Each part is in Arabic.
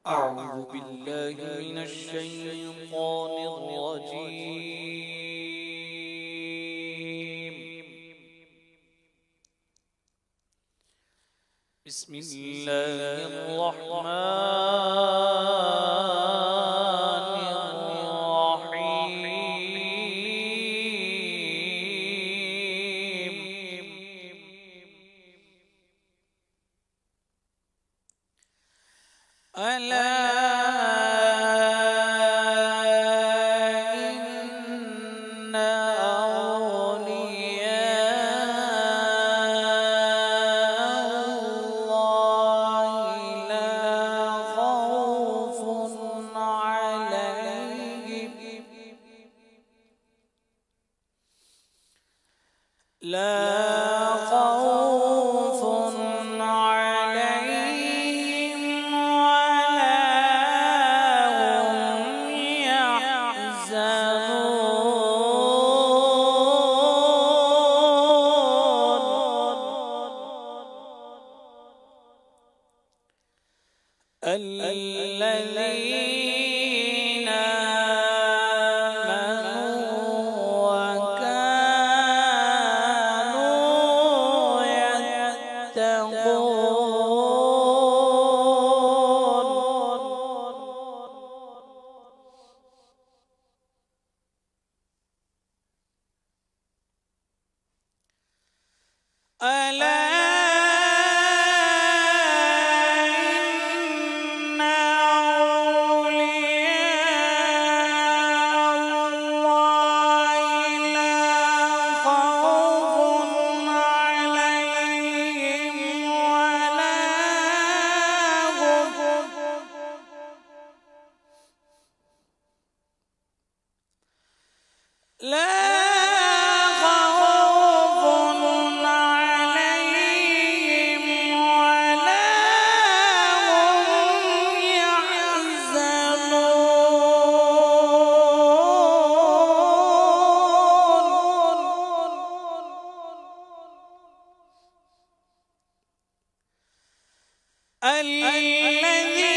أعوذ بالله من الشيطان الرجيم. بسم الله الرحمن الرحيم. ألا إن أولياء الله لا خوف عليهم الذين آمنوا وكانوا يتقون. ألا إن أولياء الله لا خوف عليهم ولا هم الذين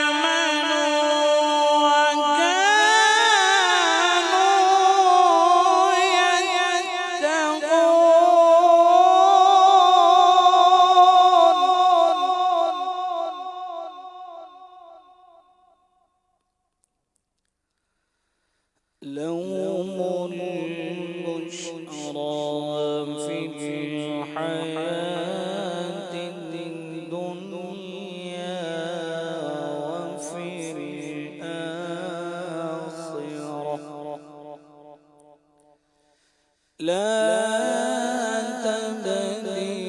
آمنوا وكانوا يتقون. لهم البشرى في الحياة الدنيا وفي الآخرة لا تبديل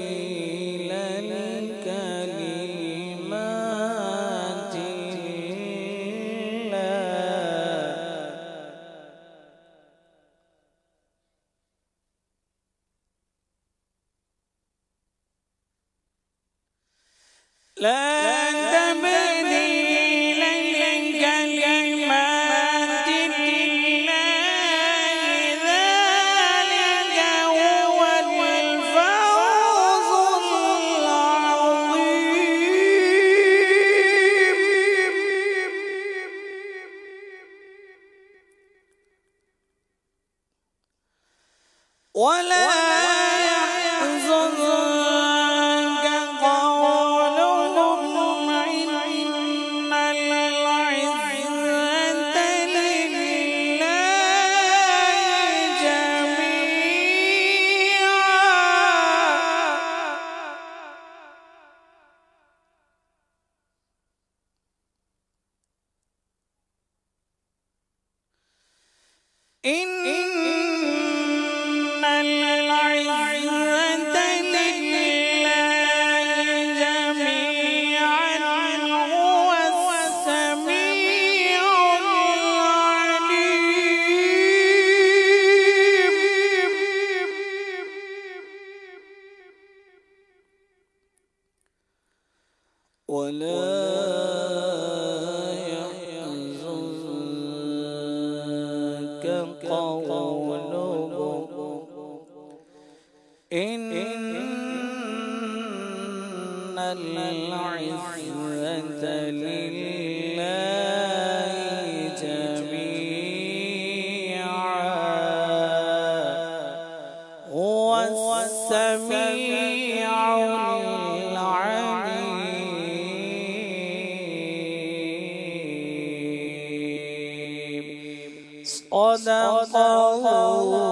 لكلمات ذلك هو الفوز العظيم. ولا يحزنك قولهم إن العزة لله جميعا. إن العزة لله جميعا هو السميع العليم. ولا يحزنك قولهم إن العزة لله جميعا هو السميع العليم. صدق الله